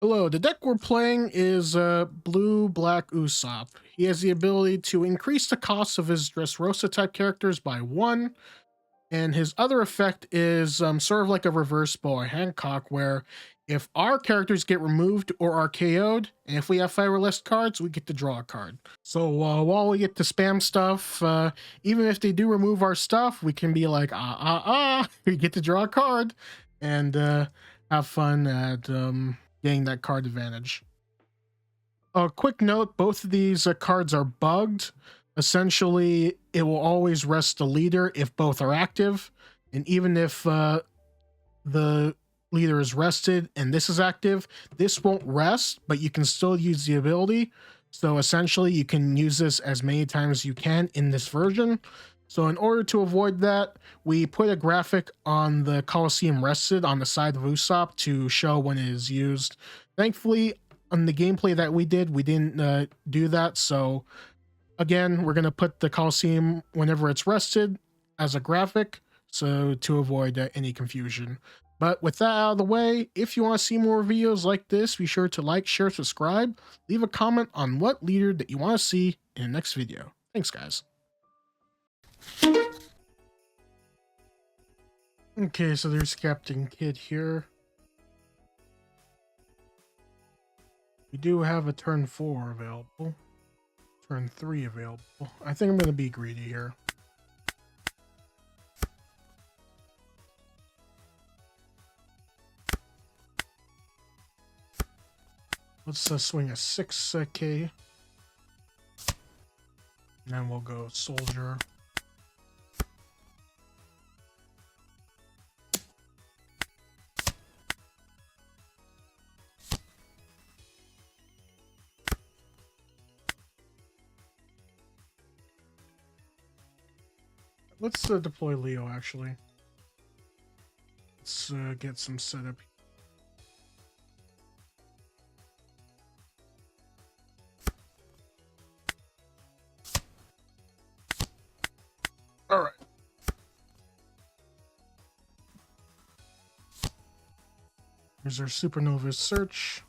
Hello, the deck we're playing is blue-black Usopp. He has the ability to increase the cost of his Dressrosa type characters by 1, and his other effect is sort of like a reverse Boa Hancock, where if our characters get removed or are KO'd, and if we have 5 or less cards, we get to draw a card. So while we get to spam stuff, even if they do remove our stuff, we can be like, we get to draw a card, and have fun at getting that card advantage. A quick note, both of these cards are bugged. Essentially, it will always rest the leader if both are active, and even if the leader is rested and this is active, this won't rest, but you can still use the ability. So essentially, you can use this as many times as you can in this version. So in order to avoid that, we put a graphic on the Coliseum rested on the side of Usopp to show when it is used. Thankfully, on the gameplay that we didn't do that. So again, we're going to put the Coliseum whenever it's rested as a graphic, so to avoid any confusion. But with that out of the way, if you want to see more videos like this, be sure to like, share, subscribe, leave a comment on what leader that you want to see in the next video. Thanks, guys. Okay, so there's Captain Kidd here. We do have a turn 4 available. Turn 3 available. I think I'm going to be greedy here. Let's swing a 6K. And then we'll go Soldier. Let's deploy Leo, actually. Let's get some setup. All right. Here's our Supernova search.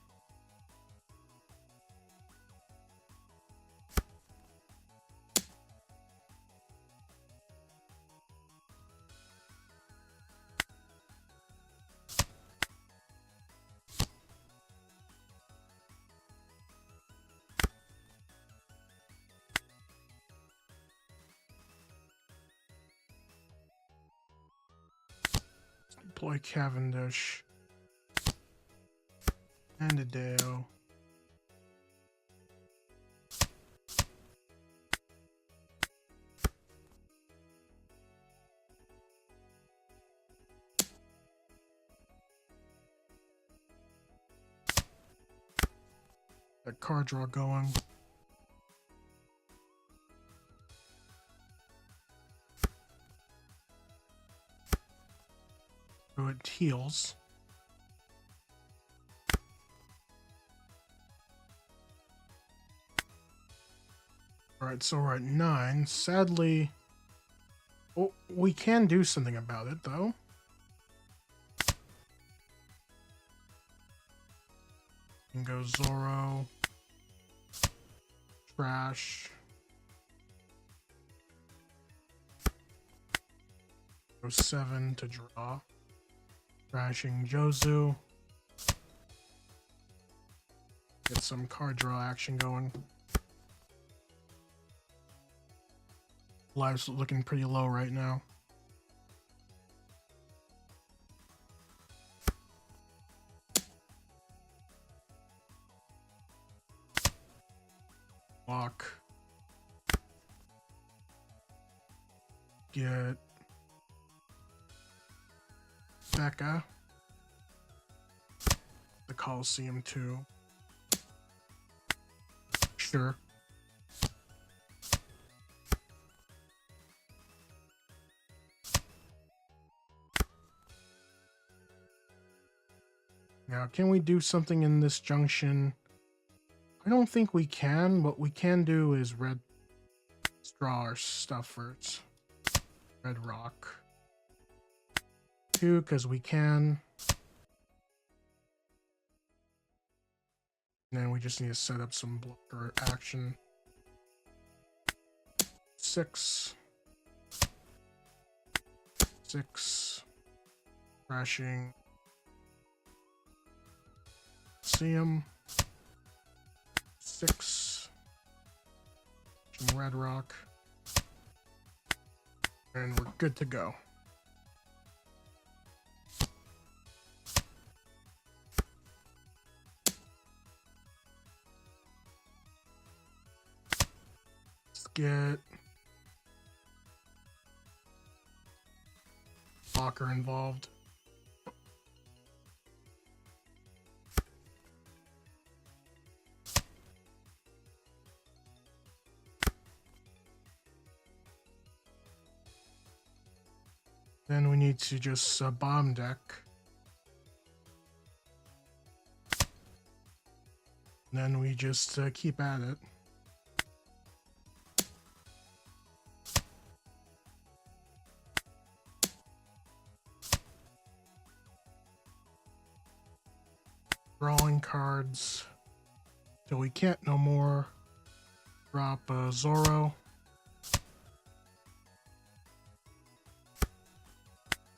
Deploy Cavendish. And Adeo. That card draw going. So it heals. Alright, so we're at 9. Sadly, oh, we can do something about it, though. You can go Zoro. Trash. Go 7 to draw. Trashing Jozu. Get some card draw action going. Lives looking pretty low right now. Walk. Get Becca. The Coliseum too. Sure. Now, can we do something in this junction? I don't think we can. What we can do is red straw our stuff first. Red rock. 2, because we can. And then we just need to set up some blocker action. 6. 6. Crashing. See him. 6. Some red rock. And we're good to go. Let's get blocker involved. Then we need to just bomb deck. Then we just keep at it. Drawing cards till we can't no more. Drop Zoro.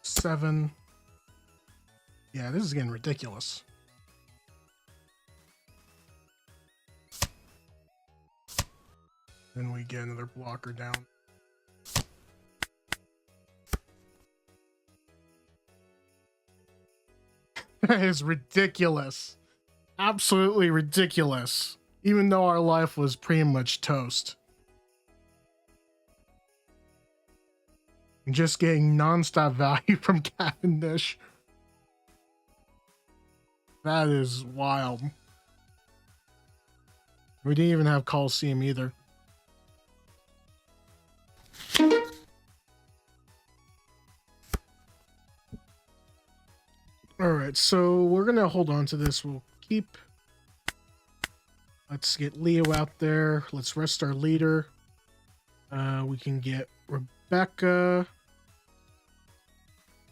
7. Yeah, this is getting ridiculous. Then we get another blocker down. That is ridiculous. Absolutely ridiculous. Even though our life was pretty much toast. Just getting non-stop value from Cavendish. That is wild. We didn't even have Coliseum either. Alright, so we're gonna hold on to this. We'll keep... Let's get Leo out there. Let's rest our leader. We can get Rebecca.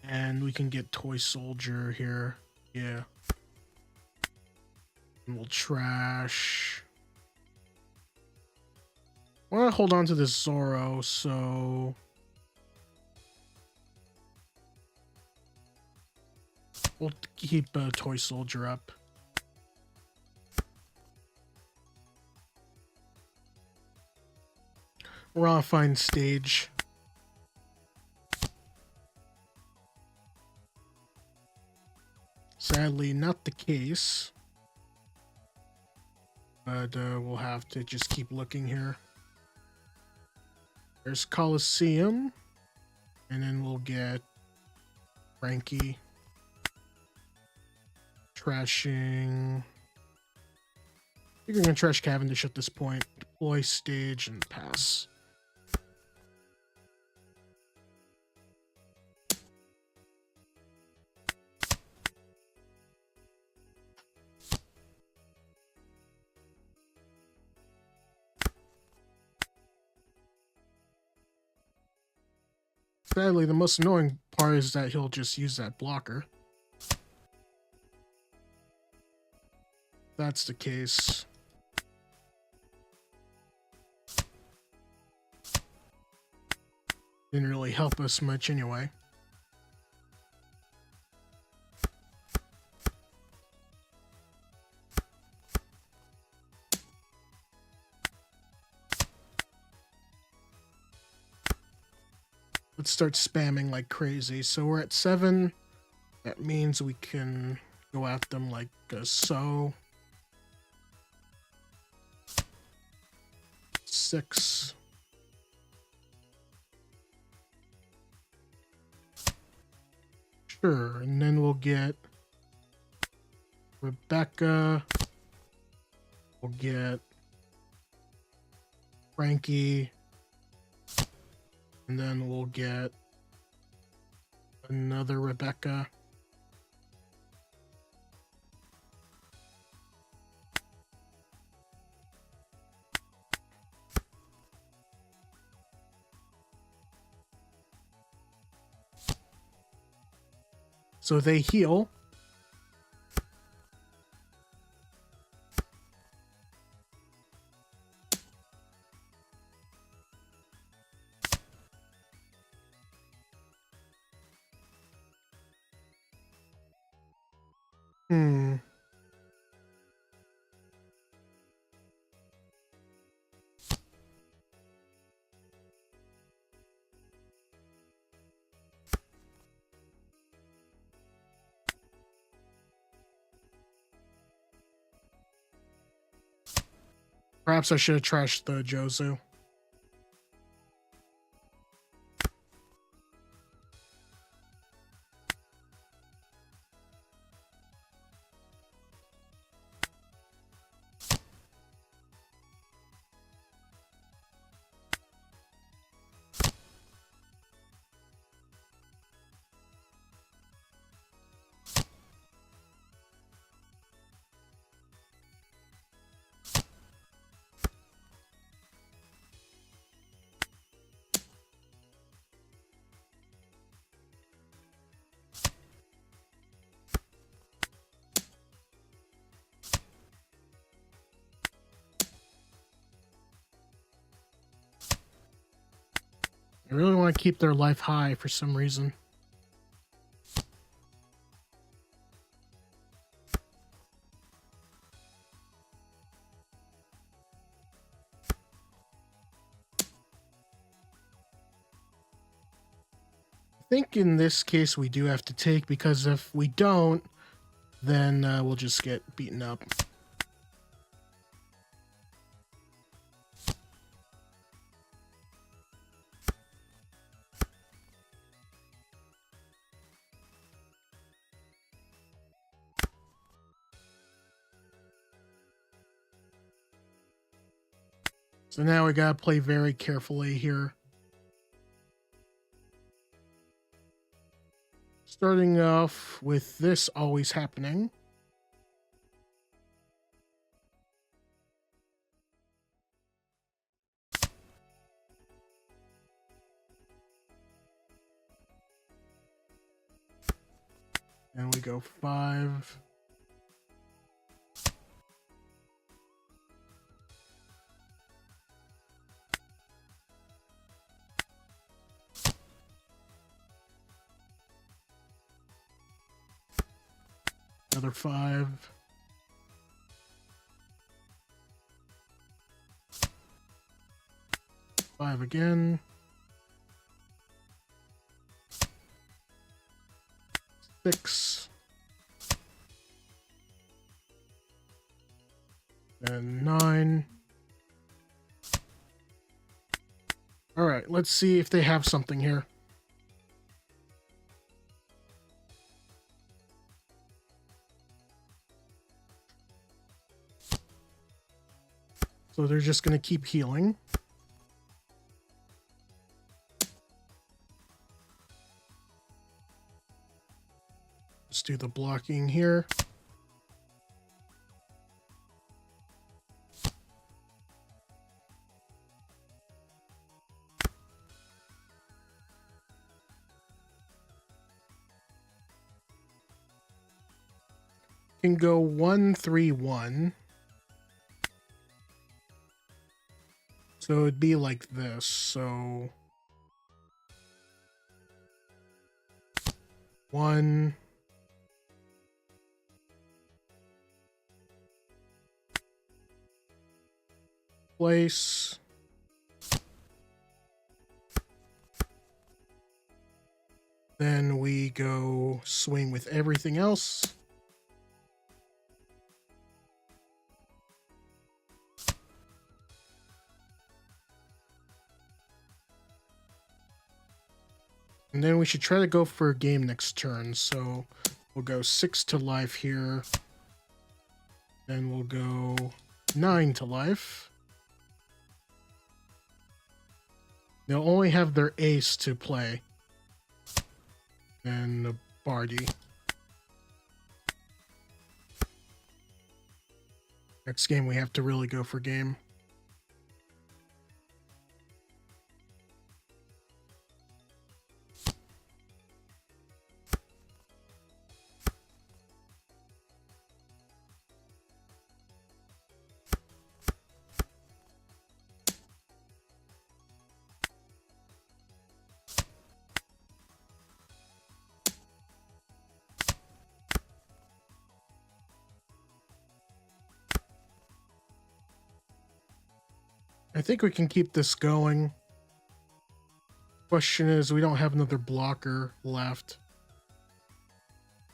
And we can get Toy Soldier here. Yeah. And we'll trash. I want to hold on to this Zoro, so... We'll keep Toy Soldier up. We're on a fine stage. Sadly, not the case. But we'll have to just keep looking here. There's Coliseum. And then we'll get Frankie. Trashing. I think we're going to trash Cavendish at this point. Deploy stage and pass. Sadly, the most annoying part is that he'll just use that blocker. That's the case. Didn't really help us much anyway. Let's start spamming like crazy. So we're at 7. That means we can go at them like so. 6. Sure, and then we'll get Rebecca. We'll get Frankie. And then we'll get another Rebecca. So they heal. Hmm. Perhaps I should have trashed the Jozu. I really want to keep their life high for some reason. I think in this case we do have to take, because if we don't, then we'll just get beaten up. So now we gotta play very carefully here. Starting off with this always happening. And we go 5. Another 5. Five again. 6. And 9. All right, let's see if they have something here. So they're just going to keep healing. Let's do the blocking here. Can go 1, 3, 1. So it'd be like this. So 1, place, then we go swing with everything else. And then we should try to go for a game next turn. So we'll go 6 to life here. Then we'll go 9 to life. They'll only have their ace to play. And the Bardi. Next game we have to really go for game. I think we can keep this going. Question is, we don't have another blocker left.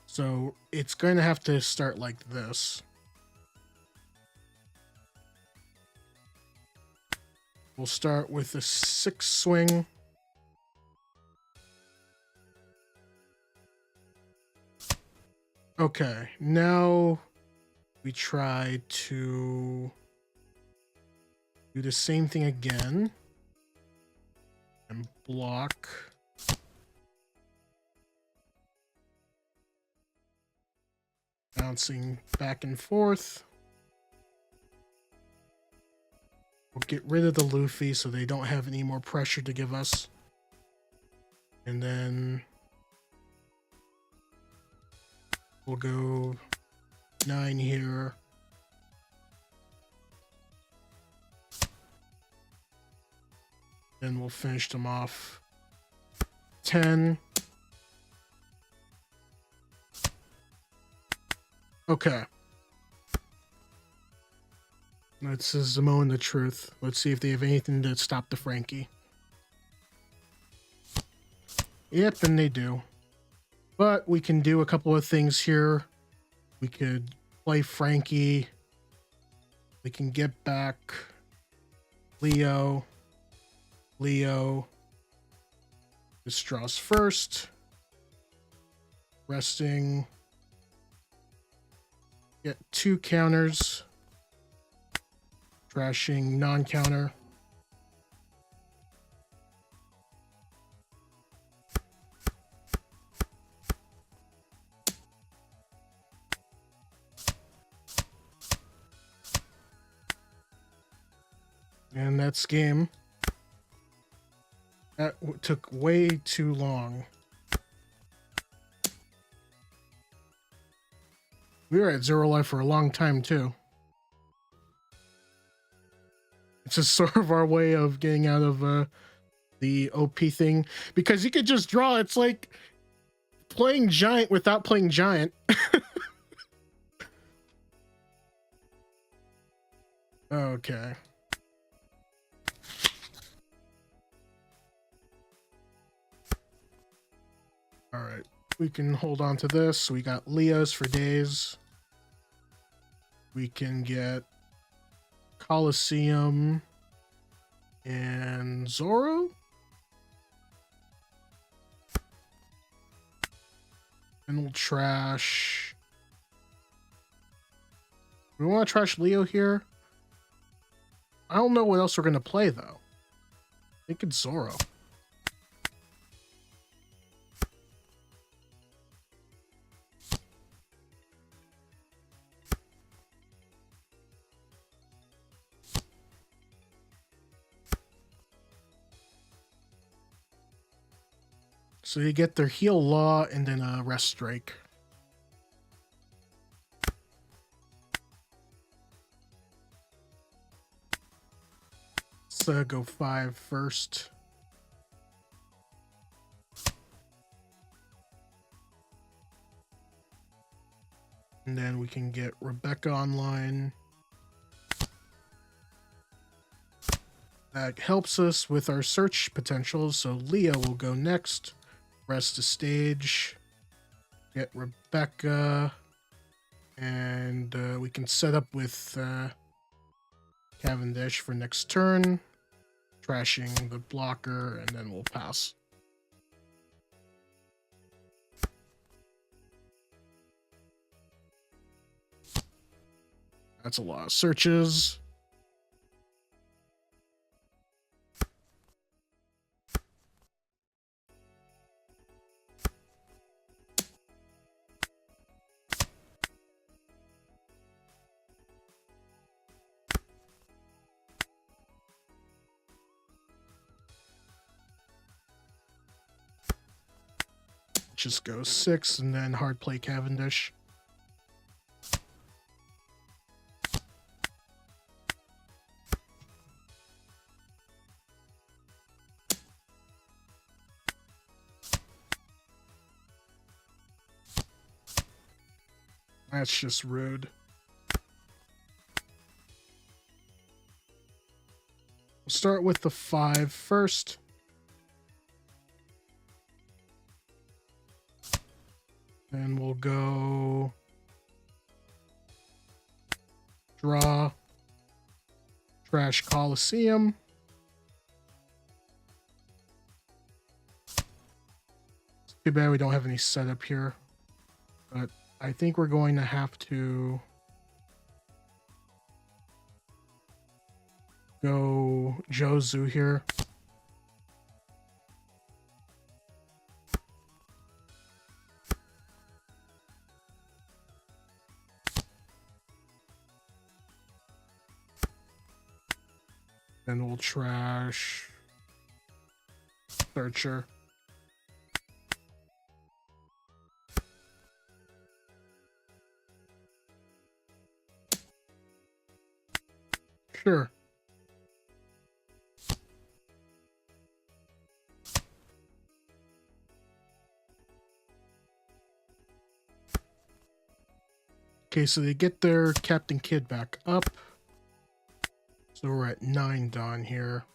So it's going to have to start like this. We'll start with a 6 swing. Okay, now we try to do the same thing again and block. Bouncing back and forth. We'll get rid of the Luffy so they don't have any more pressure to give us. And then we'll go 9 here. Then we'll finish them off 10. Okay. This is the moment of truth. Let's see if they have anything to stop the Frankie. Yep, and they do. But we can do a couple of things here. We could play Frankie. We can get back Leo. This draws first. Resting. Get 2 counters. Trashing non-counter. And that's game. That took way too long. We were at 0 life for a long time too. It's just sort of our way of getting out of the OP thing. Because you could just draw. It's like playing Giant without playing Giant. Okay. Alright. We can hold on to this. We got Leos for days. We can get Coliseum and Zoro. And we'll trash. We want to trash Leo here. I don't know what else we're going to play, though. I think it's Zoro. So you get their heal law and then a rest strike. Let's go 5 first. And then we can get Rebecca online. That helps us with our search potential. So Leo will go next. Rest the stage. Get Rebecca. And we can set up with Cavendish for next turn. Trashing the blocker, and then we'll pass. That's a lot of searches. Just go 6 and then hard play Cavendish. That's just rude. We'll start with the 5 first. And we'll go draw Trash Coliseum. It's too bad we don't have any setup here, but I think we're going to have to go Jozu here. Then we'll trash Searcher. Sure. Okay, so they get their Captain Kid back up. So we're at 9 Dawn here.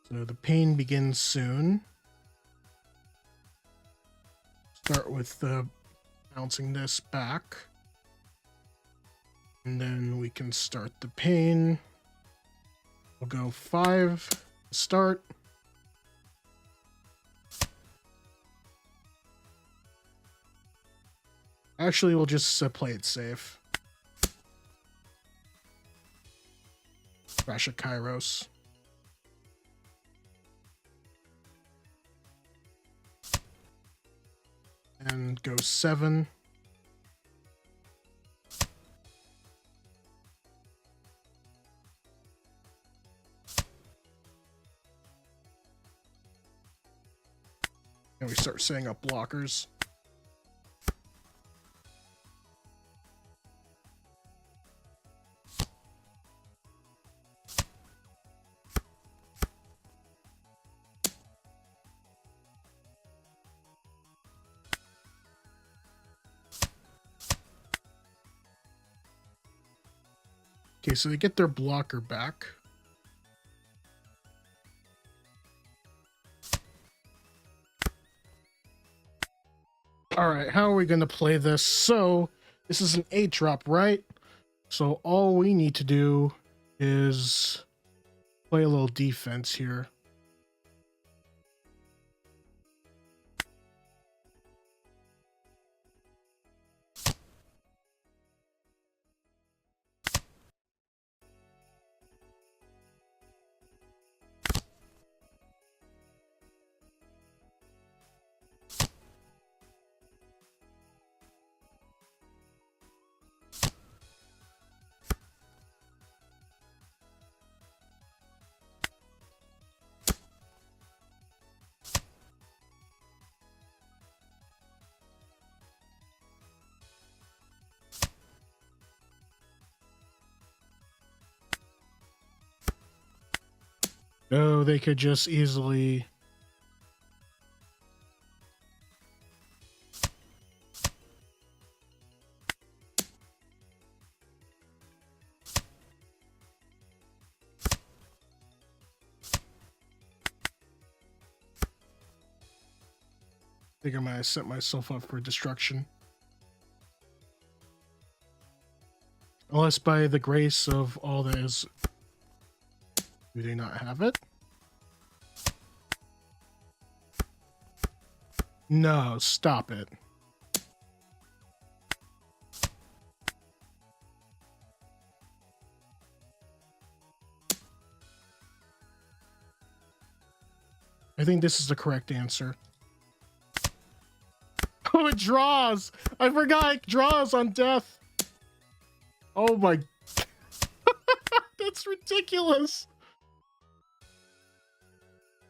So the pain begins soon. Start with bouncing this back. And then we can start the pain. We'll go 5 to start. Actually, we'll just play it safe. Crash a Kairos. And go 7. And we start setting up blockers. Okay, so they get their blocker back. Alright, how are we going to play this? So, this is an 8-drop, right? So all we need to do is play a little defense here. Oh, they could just easily... I think I might have set myself up for destruction. Unless by the grace of all that is... Do they not have it? No, stop it. I think this is the correct answer. Oh, it draws! I forgot it draws on death! Oh my... That's ridiculous!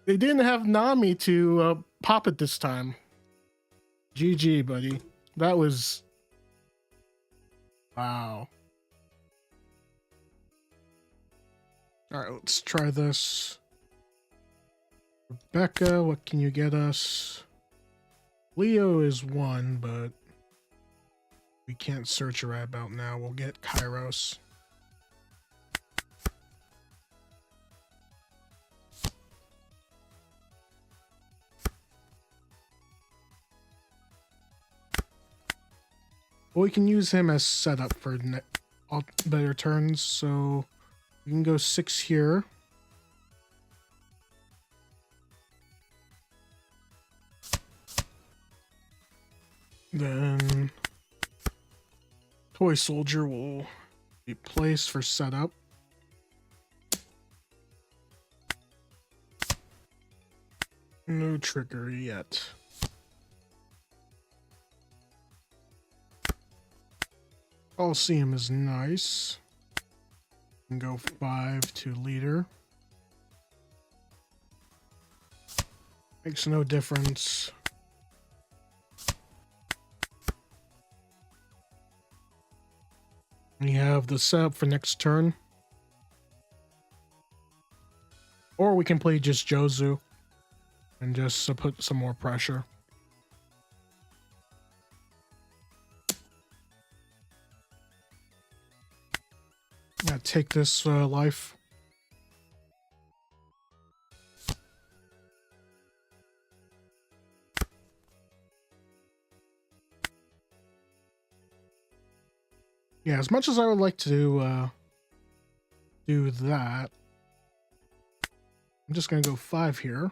They didn't have Nami to pop it this time. GG, buddy. That was... Wow. Alright, let's try this. Rebecca, what can you get us? Leo is 1, but we can't search right about now. We'll get Kairos. But we can use him as setup for better turns. So we can go 6 here. Then Toy Soldier will be placed for setup. No trigger yet. Coliseum is nice. Can go 5 to leader. Makes no difference. We have the setup for next turn. Or we can play just Jozu and just put some more pressure. Yeah, take this life. Yeah, as much as I would like to do that, I'm just going to go 5 here.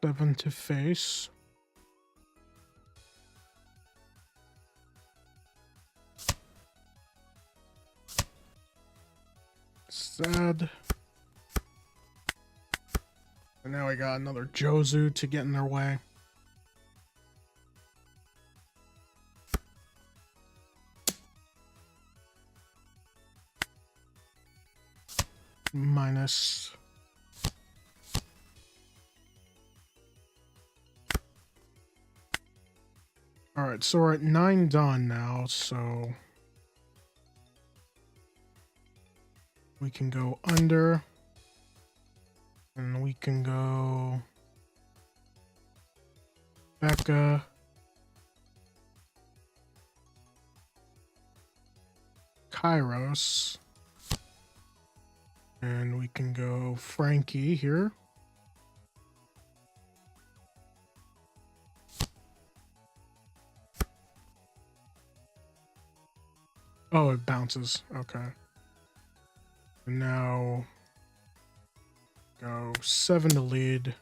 Seven to face. Sad. And now we got another Jozu to get in their way. Minus. Alright, so we're at 9 done now, so we can go under. And we can go Becca. Kairos. And we can go Frankie here. Oh, it bounces. Okay. And now go 7 to lead.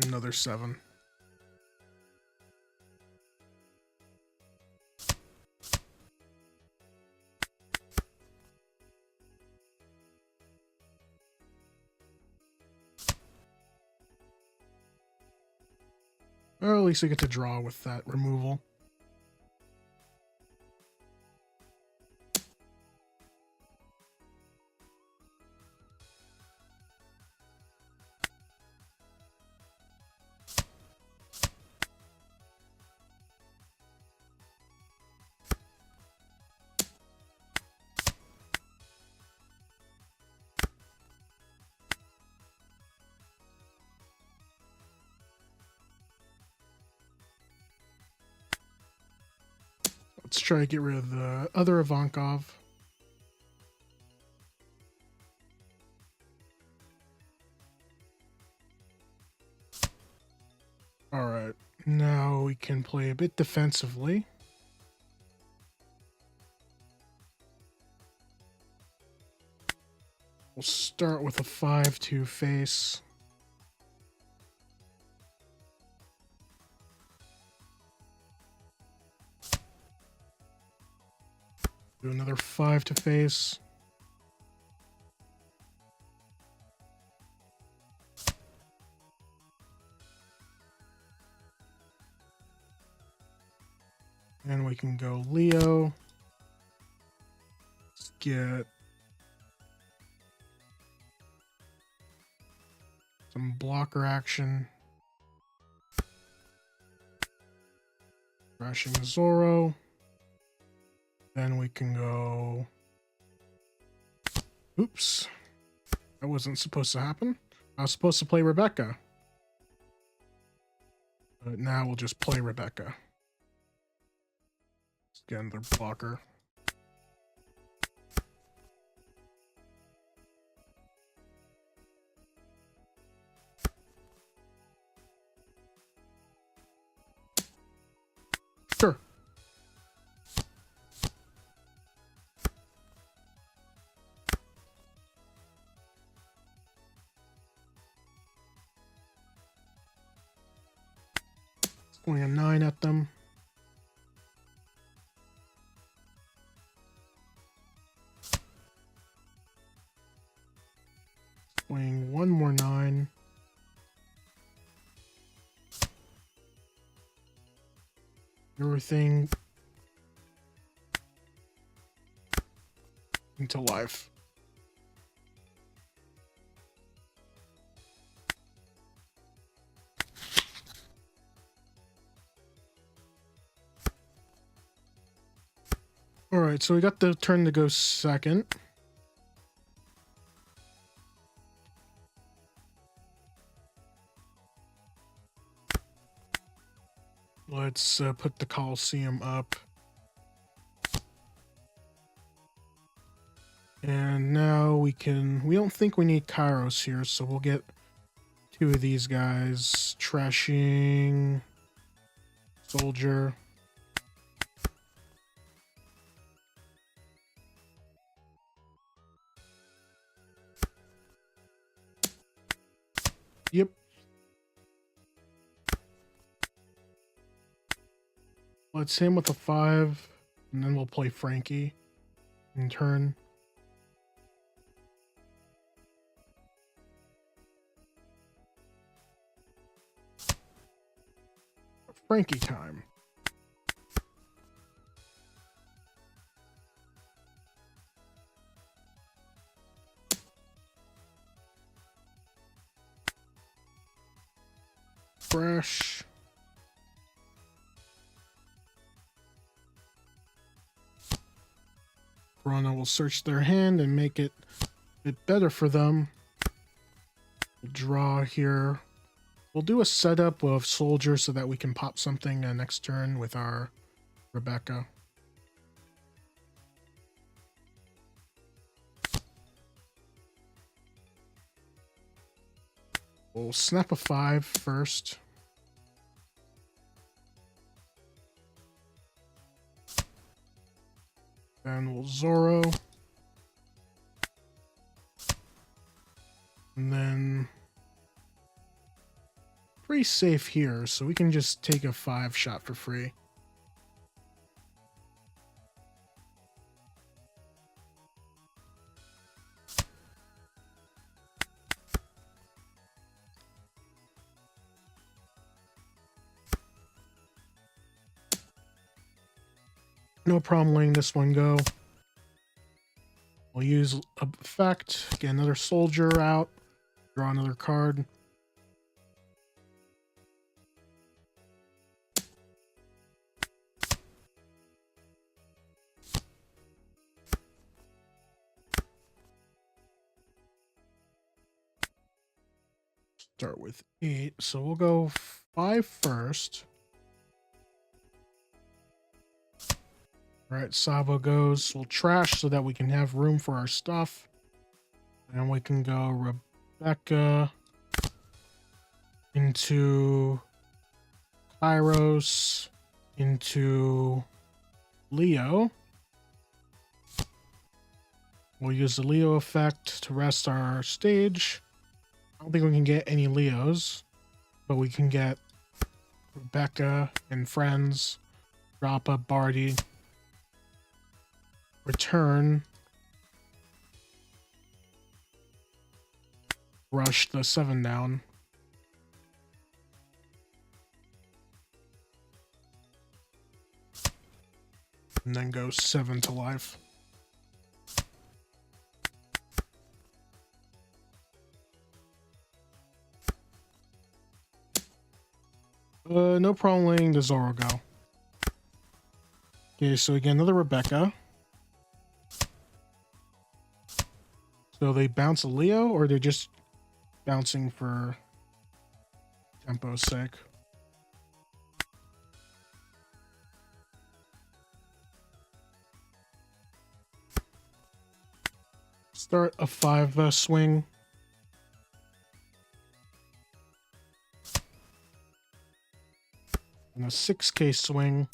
Another 7. Well, at least I get to draw with that removal. Let's try to get rid of the other Ivankov. Alright, now we can play a bit defensively. We'll start with a 5 to face. Do another 5 to face. And we can go Leo. Let's get some blocker action. Crashing Zoro. Then we can go... Oops. That wasn't supposed to happen. I was supposed to play Rebecca. But now we'll just play Rebecca. Let's get another blocker. Sure. Going a 9 at them. Swing one more 9. Everything into life. All right, so we got the turn to go second. Let's put the Coliseum up. And now we don't think we need Kairos here, so we'll get 2 of these guys. Trashing. Soldier. Yep. Let's hit him with a 5, and then we'll play Frankie in turn. Frankie time. Fresh. Rana will search their hand and make it a bit better for them. We'll draw here. We'll do a setup of Soldier so that we can pop something next turn with our Rebecca. We'll snap a 5 first. Then we'll Zorro. And then pretty safe here, so we can just take a 5 shot for free. No problem letting this one go. We'll use effect, get another soldier out, draw another card. Start with 8, so we'll go 5 first. Alright, Sabo goes. We'll trash so that we can have room for our stuff. And we can go Rebecca into Kairos into Leo. We'll use the Leo effect to rest our stage. I don't think we can get any Leos, but we can get Rebecca and friends. Drop a Barty. Return. Rush the 7 down. And then go 7 to life. No problem letting the Zoro go. Okay, so again, another Rebecca. So they bounce a Leo, or they're just bouncing for tempo's sake? Start a 5 swing. And a 6K swing.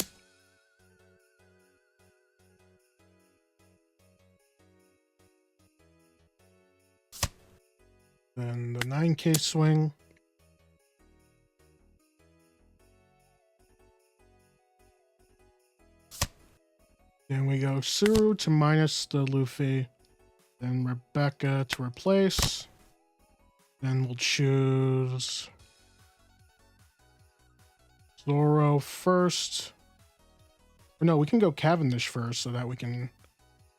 Then the 9K swing. Then we go Suru to minus the Luffy. Then Rebecca to replace. Then we'll choose Zoro first. Or no, we can go Cavendish first so that we can,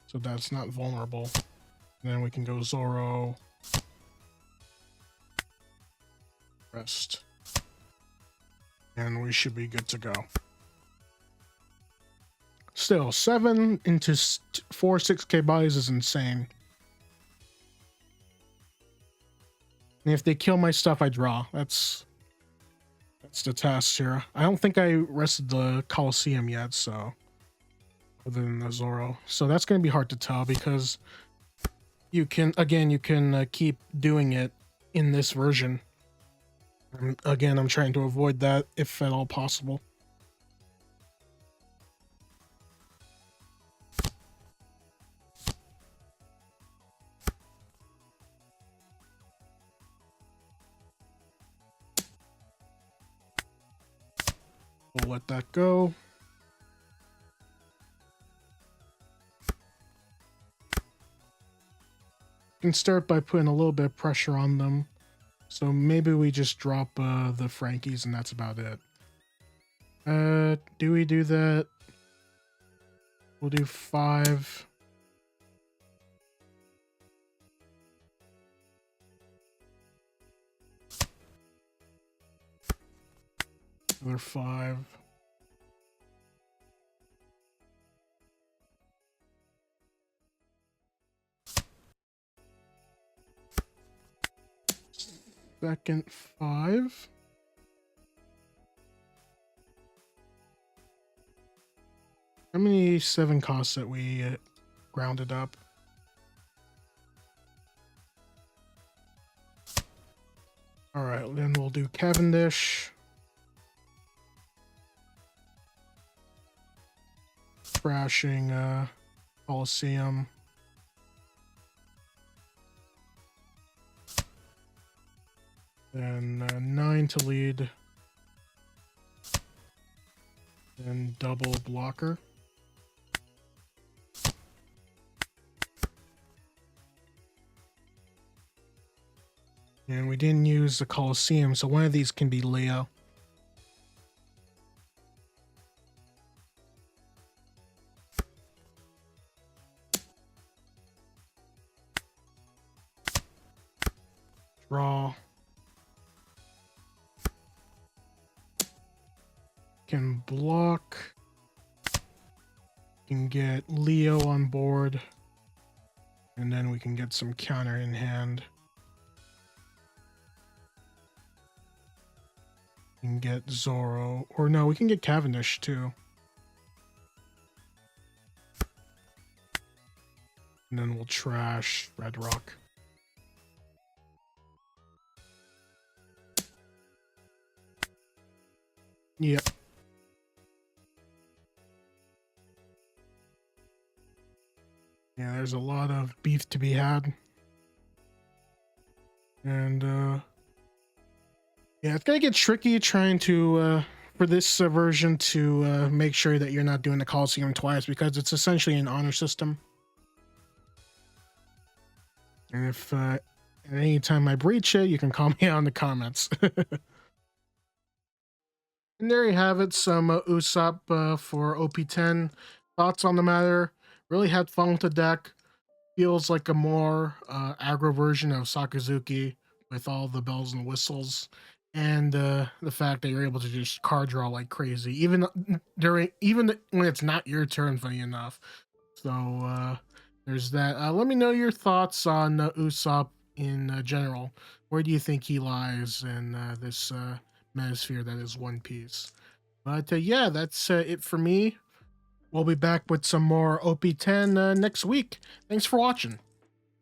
so that's not vulnerable. And then we can go Zoro. Rest. And we should be good to go. Still, 7 into 4 6K buys is insane. And if they kill my stuff, I draw. That's the task here. I don't think I rested the Coliseum yet, so other than the Zoro. So that's going to be hard to tell because you can, again, you can keep doing it in this version. Again, I'm trying to avoid that if at all possible. We'll let that go. Can start by putting a little bit of pressure on them. So maybe we just drop the Frankies and that's about it. Do we do that? We'll do 5. Another 5. Second 5. How many 7 costs that we grounded up? All right, then we'll do Cavendish. Crashing Coliseum. Then 9 to lead. And double blocker. And we didn't use the Coliseum, so one of these can be Leo. Draw. Can block. Can get Leo on board. And then we can get some counter in hand. We can get Zoro. Or no, we can get Cavendish too. And then we'll trash Red Rock. Yep. Yeah, there's a lot of beef to be had. And, yeah, it's gonna get tricky trying to, for this version to make sure that you're not doing the Coliseum twice because it's essentially an honor system. And if at any time I breach it, you can call me out in the comments. And there you have it, some Usopp for OP-10. Thoughts on the matter? Really had fun with the deck. Feels like a more aggro version of Sakazuki with all the bells and whistles. And the fact that you're able to just card draw like crazy, even when it's not your turn, funny enough. So there's that. Let me know your thoughts on Usopp in general. Where do you think he lies in this metasphere that is One Piece? But yeah, that's it for me. We'll be back with some more OP-10 next week. Thanks for watching.